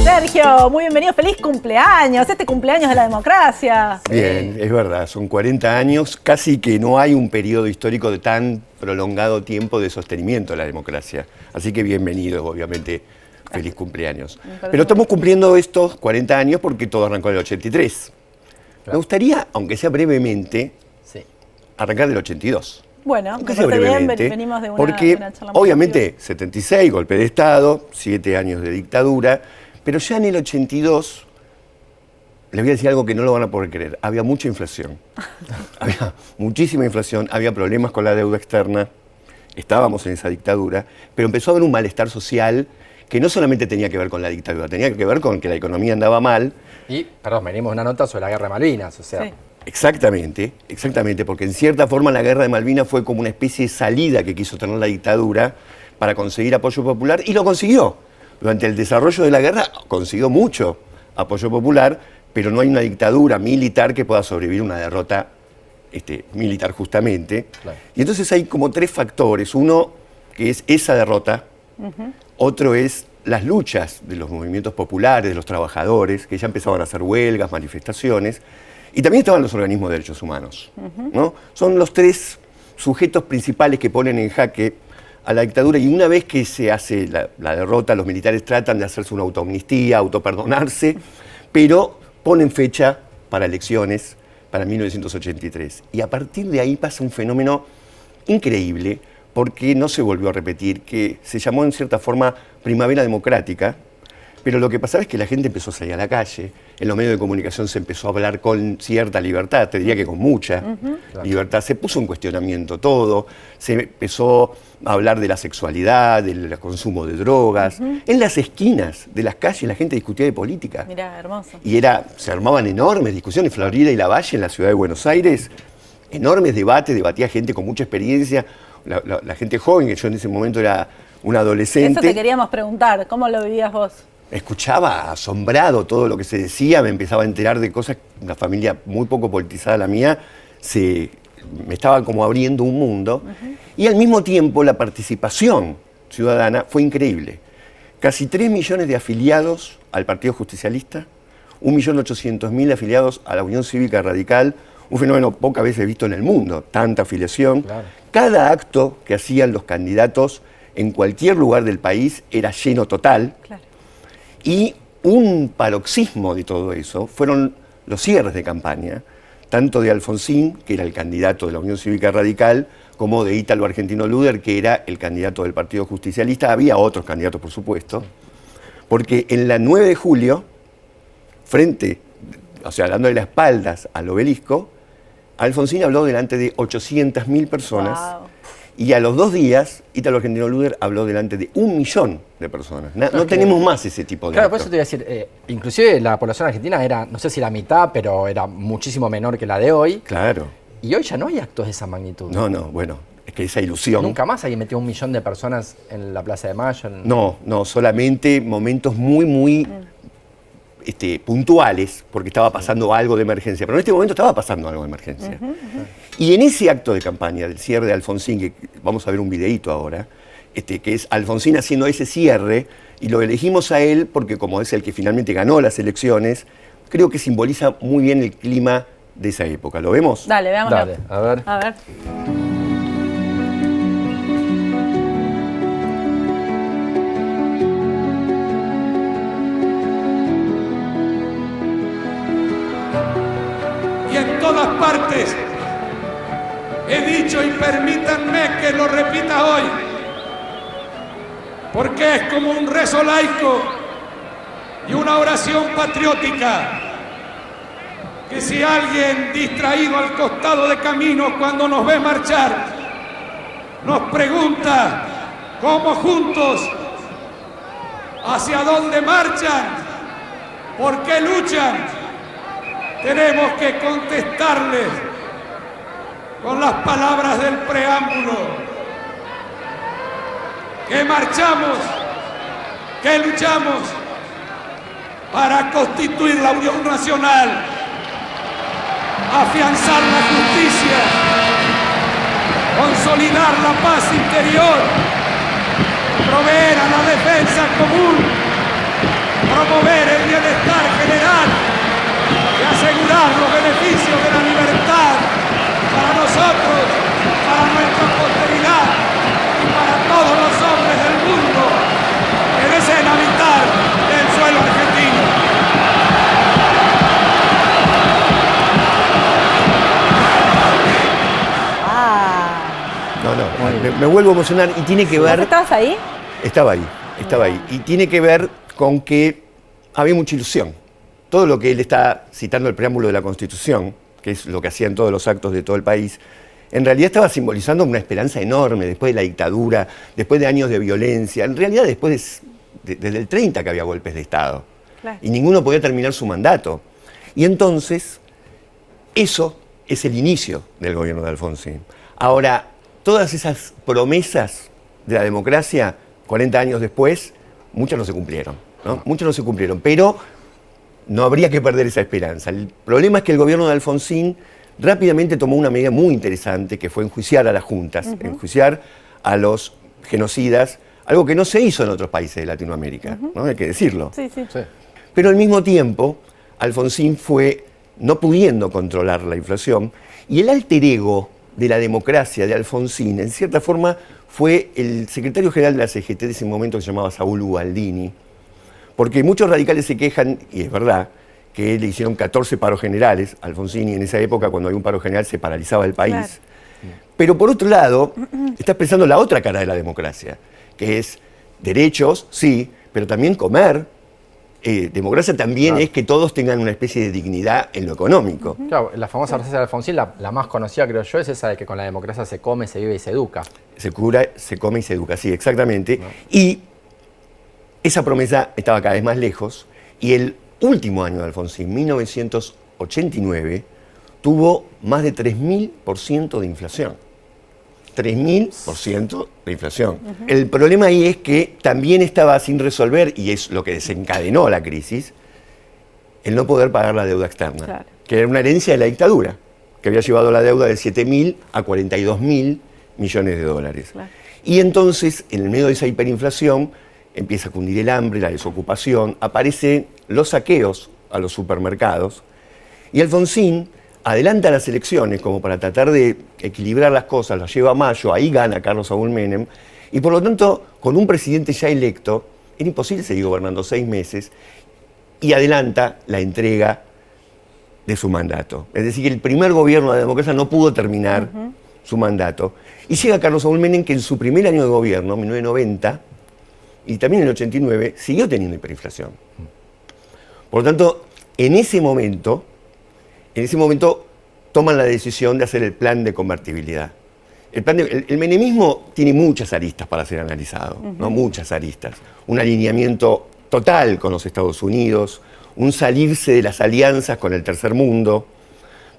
Sergio, muy bienvenido, feliz cumpleaños, este cumpleaños de la democracia. Bien, es verdad, son 40 años, casi que no hay un periodo histórico de tan prolongado tiempo de sostenimiento de la democracia. Así que bienvenido, obviamente, feliz cumpleaños. Pero estamos cumpliendo estos 40 años porque todo arrancó en el 83. Me gustaría, aunque sea brevemente, arrancar del 82. Bueno, aunque me sea parece bien, brevemente, venimos de porque una charla muy obviamente positiva. 76, golpe de Estado, 7 años de dictadura, pero ya en el 82, les voy a decir algo que no lo van a poder creer, había mucha inflación, había muchísima inflación, había problemas con la deuda externa, estábamos en esa dictadura, pero empezó a haber un malestar social que no solamente tenía que ver con la dictadura, tenía que ver con que la economía andaba mal. Y, perdón, venimos una nota sobre la guerra de Malvinas, o sea... Sí. Exactamente, porque en cierta forma la guerra de Malvinas fue como una especie de salida que quiso tener la dictadura para conseguir apoyo popular, y lo consiguió. Durante el desarrollo de la guerra consiguió mucho apoyo popular, pero no hay una dictadura militar que pueda sobrevivir a una derrota militar justamente. Claro. Y entonces hay como 3 factores. Uno, que es esa derrota. Otro es las luchas de los movimientos populares, de los trabajadores, que ya empezaban a hacer huelgas, manifestaciones. Y también estaban los organismos de derechos humanos, ¿no? Son los 3 sujetos principales que ponen en jaque a la dictadura, y una vez que se hace la derrota, los militares tratan de hacerse una autoamnistía, autoperdonarse, pero ponen fecha para elecciones para 1983. Y a partir de ahí pasa un fenómeno increíble, porque no se volvió a repetir, que se llamó en cierta forma primavera democrática. Pero lo que pasaba es que la gente empezó a salir a la calle, en los medios de comunicación se empezó a hablar con cierta libertad, te diría que con mucha libertad, se puso en cuestionamiento todo, se empezó a hablar de la sexualidad, del consumo de drogas. En las esquinas de las calles la gente discutía de política. Mirá, hermoso. Y se armaban enormes discusiones, Florida y Lavalle, en la ciudad de Buenos Aires, enormes debates, debatía gente con mucha experiencia, la gente joven, que yo en ese momento era un adolescente. Eso te queríamos preguntar, ¿cómo lo vivías vos? Escuchaba asombrado todo lo que se decía, me empezaba a enterar de cosas, una familia muy poco politizada la mía, me estaba como abriendo un mundo, y al mismo tiempo la participación ciudadana fue increíble. Casi 3 millones de afiliados al Partido Justicialista, 1.800.000 afiliados a la Unión Cívica Radical, un fenómeno pocas veces visto en el mundo, tanta afiliación. Claro. Cada acto que hacían los candidatos en cualquier lugar del país era lleno total. Claro. Y un paroxismo de todo eso fueron los cierres de campaña, tanto de Alfonsín, que era el candidato de la Unión Cívica Radical, como de Ítalo Argentino Luder, que era el candidato del Partido Justicialista. Había otros candidatos, por supuesto, porque en la 9 de julio, dándole las espaldas al obelisco, Alfonsín habló delante de 800.000 personas. Wow. Y a los 2 días, Ítalo Argentino Luder habló delante de 1 millón de personas. No tenemos más ese tipo de Claro, actos. por eso te iba a decir, inclusive la población argentina era, no sé si la mitad, pero era muchísimo menor que la de hoy. Claro. Y hoy ya no hay actos de esa magnitud. No, bueno, es que esa ilusión... ¿Nunca más alguien metió 1 millón de personas en la Plaza de Mayo? No, solamente momentos muy puntuales, porque estaba pasando algo de emergencia. Pero en este momento estaba pasando algo de emergencia. Y en ese acto de campaña del cierre de Alfonsín, que vamos a ver un videíto ahora, que es Alfonsín haciendo ese cierre, y lo elegimos a él porque como es el que finalmente ganó las elecciones, creo que simboliza muy bien el clima de esa época. ¿Lo vemos? Dale, veámoslo. Dale, a ver. A ver. Y en todas partes he dicho, y permítanme que lo repita hoy, porque es como un rezo laico y una oración patriótica, que si alguien distraído al costado de camino cuando nos ve marchar nos pregunta cómo juntos, hacia dónde marchan, por qué luchan, tenemos que contestarles con las palabras del preámbulo, que marchamos, que luchamos para constituir la Unión Nacional, afianzar la justicia, consolidar la paz interior defensa común, promover el bienestar general y asegurar los beneficios de la libertad para nosotros, para nuestra posteridad y para todos los hombres del mundo que deseen habitar el suelo argentino. Me vuelvo a emocionar y tiene que ¿Vos ver... estabas ahí? Estaba ahí. Y tiene que ver con que había mucha ilusión. Todo lo que él está citando el preámbulo de la Constitución, que es lo que hacían todos los actos de todo el país, en realidad estaba simbolizando una esperanza enorme después de la dictadura, después de años de violencia, en realidad después desde el 30 que había golpes de Estado. Claro. Y ninguno podía terminar su mandato. Y entonces, eso es el inicio del gobierno de Alfonsín. Ahora, todas esas promesas de la democracia, 40 años después, muchas no se cumplieron, ¿no? Muchas no se cumplieron, pero no habría que perder esa esperanza. El problema es que el gobierno de Alfonsín rápidamente tomó una medida muy interesante, que fue enjuiciar a las juntas, enjuiciar a los genocidas, algo que no se hizo en otros países de Latinoamérica, ¿no? Hay que decirlo. Sí, sí. Sí. Pero al mismo tiempo, Alfonsín fue no pudiendo controlar la inflación, y el alter ego de la democracia de Alfonsín, en cierta forma, fue el secretario general de la CGT de ese momento, que se llamaba Saúl Ubaldini, porque muchos radicales se quejan, y es verdad, que le hicieron 14 paros generales a Alfonsín, y en esa época, cuando había un paro general, se paralizaba el país. Claro. Pero por otro lado, está expresando la otra cara de la democracia, que es derechos, sí, pero también comer. Democracia también es que todos tengan una especie de dignidad en lo económico. Claro, la famosa frase de Alfonsín, la más conocida creo yo, es esa de que con la democracia se come, se vive y se educa. Se cura, se come y se educa, sí, exactamente. Y esa promesa estaba cada vez más lejos, y el último año de Alfonsín, 1989, tuvo más de 3.000% de inflación. 3.000% de inflación. El problema ahí es que también estaba sin resolver, y es lo que desencadenó la crisis, el no poder pagar la deuda externa, Claro. que era una herencia de la dictadura, que había llevado la deuda de 7.000 a 42.000 millones de dólares. Claro. Y entonces, en el medio de esa hiperinflación, empieza a cundir el hambre, la desocupación, aparecen los saqueos a los supermercados, y Alfonsín adelanta las elecciones como para tratar de equilibrar las cosas, las lleva a mayo, ahí gana Carlos Saúl Menem, y por lo tanto, con un presidente ya electo, era imposible seguir gobernando 6 meses, y adelanta la entrega de su mandato. Es decir, que el primer gobierno de la democracia no pudo terminar su mandato. Y llega Carlos Saúl Menem, que en su primer año de gobierno, 1990, y también en el 89, siguió teniendo hiperinflación. Por lo tanto, en ese momento toman la decisión de hacer el plan de convertibilidad. El menemismo tiene muchas aristas para ser analizado, ¿no? Muchas aristas. Un alineamiento total con los Estados Unidos, un salirse de las alianzas con el tercer mundo,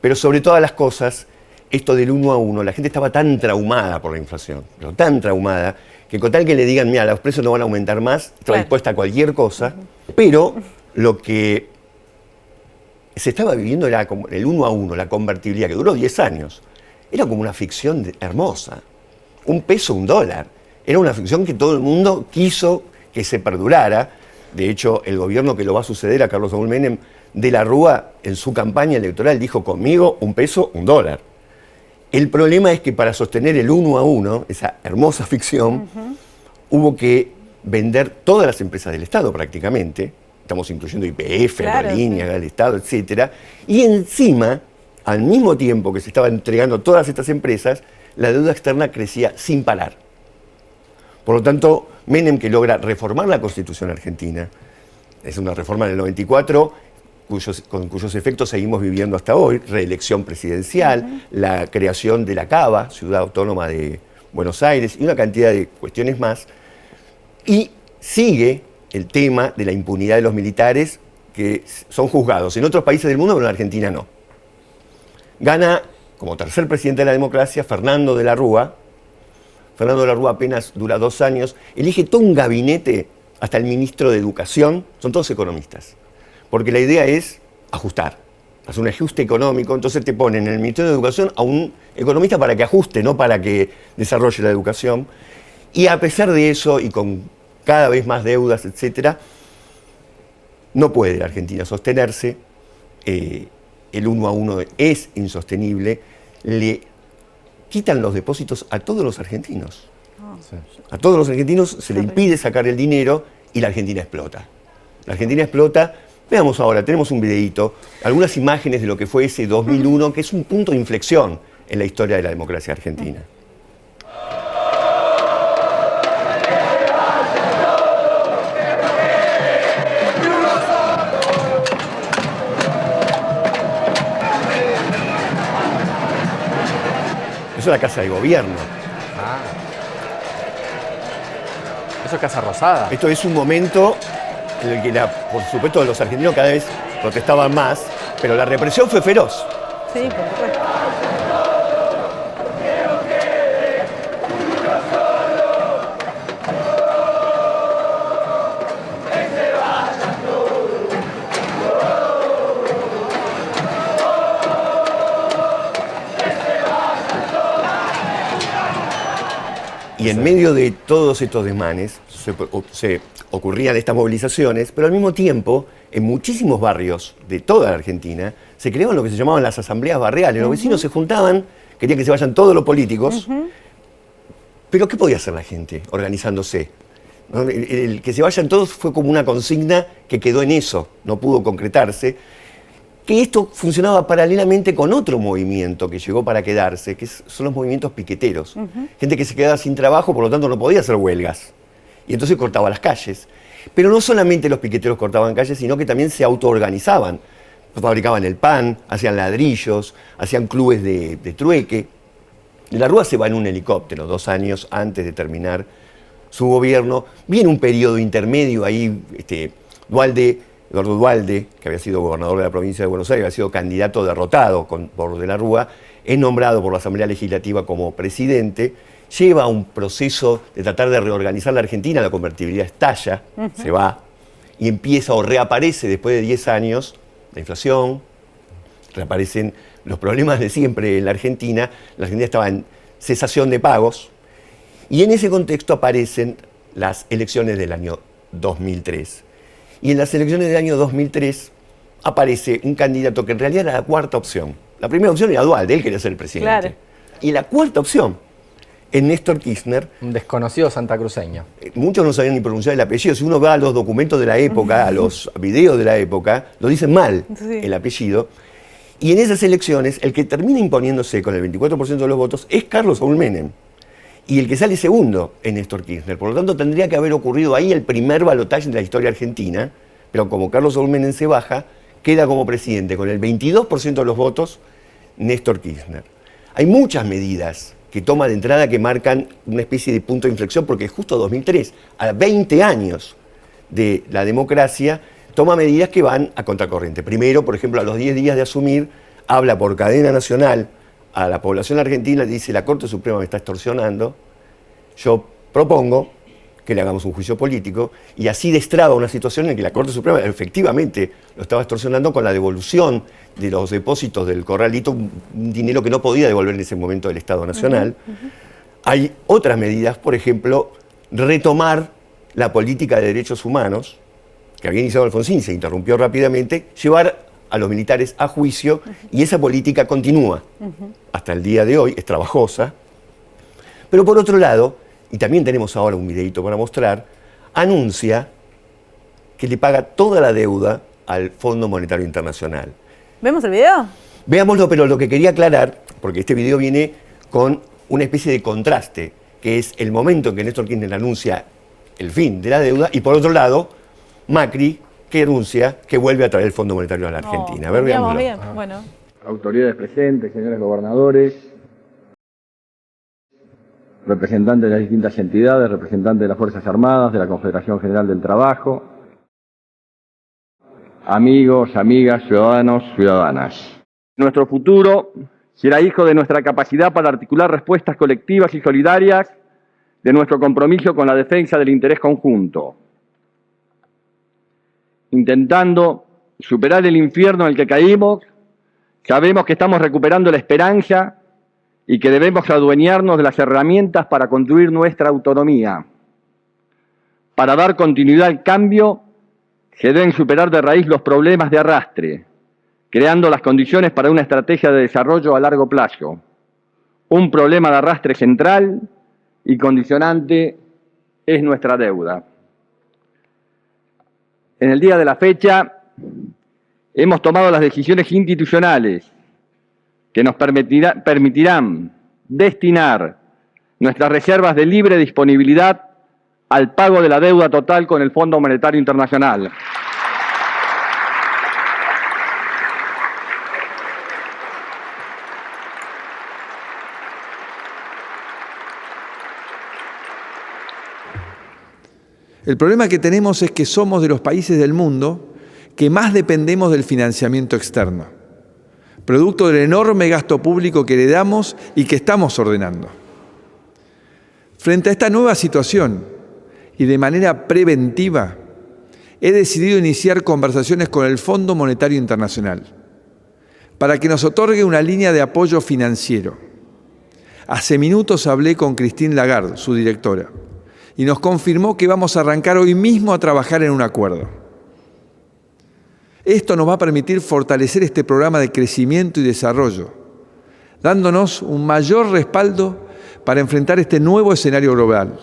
pero sobre todas las cosas, esto del 1 a 1, la gente estaba tan traumada por la inflación, pero tan traumada, que con tal que le digan, mira, los precios no van a aumentar más, está Claro. dispuesta a cualquier cosa, pero lo que se estaba viviendo era como el 1 a 1, la convertibilidad, que duró 10 años. Era como una ficción hermosa. Un peso, un dólar. Era una ficción que todo el mundo quiso que se perdurara. De hecho, el gobierno que lo va a suceder a Carlos Saúl Menem, de la Rúa, en su campaña electoral, dijo, conmigo, un peso, un dólar. El problema es que para sostener el 1 a 1, esa hermosa ficción, hubo que vender todas las empresas del Estado prácticamente. Estamos incluyendo YPF, Claro, Aerolíneas, sí. el Estado, etcétera. Y encima, al mismo tiempo que se estaban entregando todas estas empresas, la deuda externa crecía sin parar. Por lo tanto, Menem, que logra reformar la Constitución argentina, es una reforma del 94, con cuyos efectos seguimos viviendo hasta hoy, reelección presidencial, la creación de la CABA, Ciudad Autónoma de Buenos Aires, y una cantidad de cuestiones más, y sigue el tema de la impunidad de los militares que son juzgados en otros países del mundo, pero en Argentina no. Gana, como tercer presidente de la democracia, Fernando de la Rúa. Fernando de la Rúa apenas dura 2 años, elige todo un gabinete, hasta el ministro de Educación, son todos economistas. Porque la idea es ajustar, hacer un ajuste económico, entonces te ponen en el Ministerio de Educación a un economista para que ajuste, no para que desarrolle la educación. Y a pesar de eso, y con cada vez más deudas, etcétera. No puede la Argentina sostenerse, el 1 a 1 es insostenible, le quitan los depósitos a todos los argentinos. Sí. A todos los argentinos se le impide sacar el dinero y la Argentina explota. La Argentina explota. Veamos ahora, tenemos un videíto, algunas imágenes de lo que fue ese 2001, que es un punto de inflexión en la historia de la democracia argentina. Eso es la Casa de Gobierno. Ah. Eso es Casa Rosada. Esto es un momento en el que, por supuesto, los argentinos cada vez protestaban más, pero la represión fue feroz. Sí, por supuesto. Y en medio de todos estos desmanes se ocurrían estas movilizaciones, pero al mismo tiempo, en muchísimos barrios de toda la Argentina, se creaban lo que se llamaban las asambleas barriales. Los vecinos se juntaban, querían que se vayan todos los políticos, pero ¿qué podía hacer la gente organizándose? ¿No? El que se vayan todos fue como una consigna que quedó en eso, no pudo concretarse. Que esto funcionaba paralelamente con otro movimiento que llegó para quedarse, que son los movimientos piqueteros. Gente que se quedaba sin trabajo, por lo tanto no podía hacer huelgas. Y entonces cortaba las calles. Pero no solamente los piqueteros cortaban calles, sino que también se autoorganizaban. Fabricaban el pan, hacían ladrillos, hacían clubes de trueque. Y la Rúa se va en un helicóptero 2 años antes de terminar su gobierno. Viene un periodo intermedio ahí, Eduardo Duhalde, que había sido gobernador de la provincia de Buenos Aires, había sido candidato derrotado por De la Rúa, es nombrado por la Asamblea Legislativa como presidente, lleva un proceso de tratar de reorganizar la Argentina, la convertibilidad estalla, se va, y empieza o reaparece después de 10 años la inflación, reaparecen los problemas de siempre en la Argentina estaba en cesación de pagos, y en ese contexto aparecen las elecciones del año 2003. Y en las elecciones del año 2003 aparece un candidato que en realidad era la cuarta opción. La primera opción era Duhalde, él quería ser el presidente. Claro. Y la cuarta opción es Néstor Kirchner. Un desconocido santacruceño. Muchos no sabían ni pronunciar el apellido. Si uno va a los documentos de la época, a los videos de la época, lo dicen mal el apellido. Y en esas elecciones, el que termina imponiéndose con el 24% de los votos es Carlos Saúl Menem. Y el que sale segundo es Néstor Kirchner. Por lo tanto, tendría que haber ocurrido ahí el primer balotaje de la historia argentina, pero como Carlos Saúl Menem se baja, queda como presidente con el 22% de los votos Néstor Kirchner. Hay muchas medidas que toma de entrada que marcan una especie de punto de inflexión, porque justo 2003, a 20 años de la democracia, toma medidas que van a contracorriente. Primero, por ejemplo, a los 10 días de asumir, habla por cadena nacional a la población argentina, dice: la Corte Suprema me está extorsionando, yo propongo que le hagamos un juicio político, y así destraba una situación en que la Corte Suprema efectivamente lo estaba extorsionando con la devolución de los depósitos del corralito, un dinero que no podía devolver en ese momento el Estado Nacional. Hay otras medidas, por ejemplo, retomar la política de derechos humanos, que había iniciado Alfonsín, se interrumpió rápidamente, llevar a los militares a juicio, y esa política continúa. Hasta el día de hoy, es trabajosa. Pero por otro lado, y también tenemos ahora un videito para mostrar, anuncia que le paga toda la deuda al Fondo Monetario Internacional. ¿Vemos el video? Veámoslo, pero lo que quería aclarar, porque este video viene con una especie de contraste, que es el momento en que Néstor Kirchner anuncia el fin de la deuda, y por otro lado, Macri, que anuncia que vuelve a traer el Fondo Monetario a la Argentina. A ver, veámoslo. Bien. Bueno. Autoridades presentes, señores gobernadores, representantes de las distintas entidades, representantes de las Fuerzas Armadas, de la Confederación General del Trabajo, amigos, amigas, ciudadanos, ciudadanas. Nuestro futuro será hijo de nuestra capacidad para articular respuestas colectivas y solidarias, de nuestro compromiso con la defensa del interés conjunto, intentando superar el infierno en el que caímos. Sabemos que estamos recuperando la esperanza y que debemos adueñarnos de las herramientas para construir nuestra autonomía. Para dar continuidad al cambio, se deben superar de raíz los problemas de arrastre, creando las condiciones para una estrategia de desarrollo a largo plazo. Un problema de arrastre central y condicionante es nuestra deuda. En el día de la fecha, hemos tomado las decisiones institucionales que nos permitirán destinar nuestras reservas de libre disponibilidad al pago de la deuda total con el Fondo Monetario Internacional. El problema que tenemos es que somos de los países del mundo que más dependemos del financiamiento externo, producto del enorme gasto público que heredamos y que estamos ordenando. Frente a esta nueva situación y de manera preventiva, he decidido iniciar conversaciones con el Fondo Monetario Internacional para que nos otorgue una línea de apoyo financiero. Hace minutos hablé con Christine Lagarde, su directora, y nos confirmó que vamos a arrancar hoy mismo a trabajar en un acuerdo. Esto nos va a permitir fortalecer este programa de crecimiento y desarrollo, dándonos un mayor respaldo para enfrentar este nuevo escenario global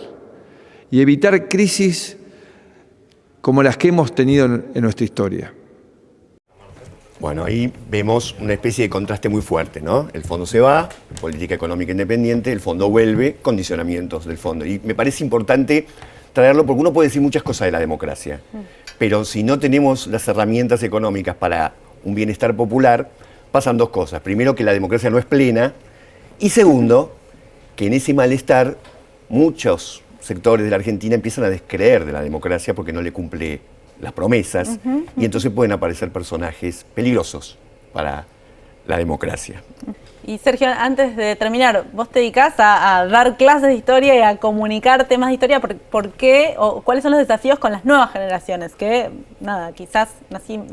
y evitar crisis como las que hemos tenido en nuestra historia. Bueno, ahí vemos una especie de contraste muy fuerte, ¿no? El fondo se va, política económica independiente, el fondo vuelve, condicionamientos del fondo. Y me parece importante traerlo porque uno puede decir muchas cosas de la democracia, pero si no tenemos las herramientas económicas para un bienestar popular, pasan dos cosas. Primero, que la democracia no es plena, y segundo, que en ese malestar muchos sectores de la Argentina empiezan a descreer de la democracia porque no le cumple las promesas, y entonces pueden aparecer personajes peligrosos para la democracia. Y Sergio, antes de terminar, vos te dedicás a dar clases de historia y a comunicar temas de historia. ¿Por qué o cuáles son los desafíos con las nuevas generaciones que, nada, quizás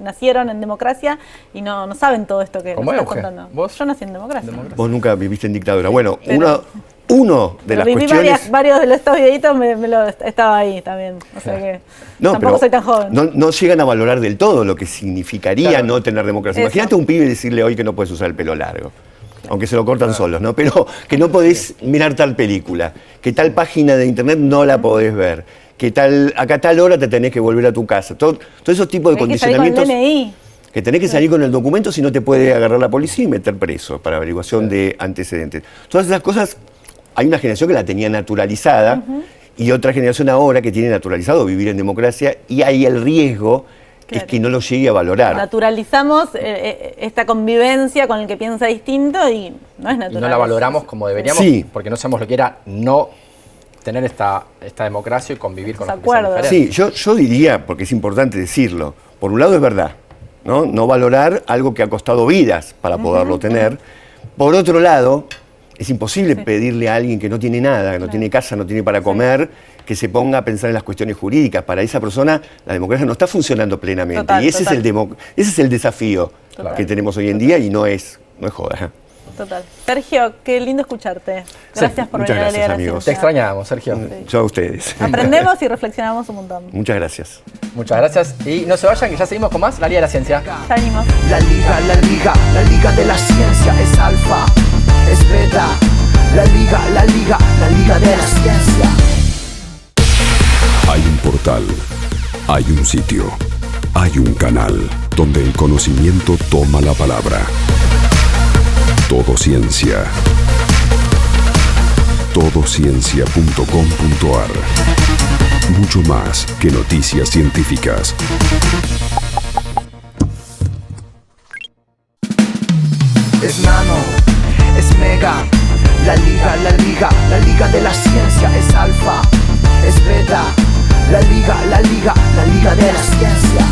nacieron en democracia y no saben todo esto que nos estás contando? Yo nací en democracia. Vos nunca viviste en dictadura. Bueno, Pero, uno de las viví cuestiones... varios de estos videitos, estaba ahí también. O sea que tampoco soy tan joven. No llegan a valorar del todo lo que significaría no tener democracia. Eso. Imagínate a un pibe decirle hoy que no puedes usar el pelo largo. Aunque se lo cortan solos, ¿no? Pero que no podés mirar tal película, que tal página de internet no la podés ver, que acá a tal hora te tenés que volver a tu casa. Todos esos tipos de condicionamientos. Que salir con el DNI. Que tenés que salir con el documento, si no te puede agarrar la policía y meter preso para averiguación de antecedentes. Todas esas cosas, hay una generación que la tenía naturalizada y otra generación ahora que tiene naturalizado vivir en democracia, y hay el riesgo es que no lo llegue a valorar. Naturalizamos esta convivencia con el que piensa distinto y no es natural. Y no la valoramos como deberíamos, Sí. porque no sabemos lo que era no tener esta democracia y convivir con los que piensan diferentes. Sí, yo diría, porque es importante decirlo, por un lado es verdad, no valorar algo que ha costado vidas para poderlo tener. Por otro lado, es imposible pedirle a alguien que no tiene nada, que no tiene casa, no tiene para comer, que se ponga a pensar en las cuestiones jurídicas. Para esa persona la democracia no está funcionando plenamente. Y ese es el desafío que tenemos hoy en día, y no es joda. Total. Sergio, qué lindo escucharte. Gracias por venir a la Liga de la amigos. Te Ciencia. extrañábamos, Sergio. Yo a ustedes. Aprendemos y reflexionamos un montón. Muchas gracias. Muchas gracias. Y no se vayan, que ya seguimos con más La Liga de la Ciencia. Ya venimos. La liga de la ciencia es alfa, es beta. La liga de la ciencia. Hay un portal, hay un sitio, hay un canal donde el conocimiento toma la palabra. Todo Ciencia. Todociencia.com.ar. Mucho más que noticias científicas. Es nano, es mega. La liga de la ciencia es alfa, es beta. La liga de la ciencia.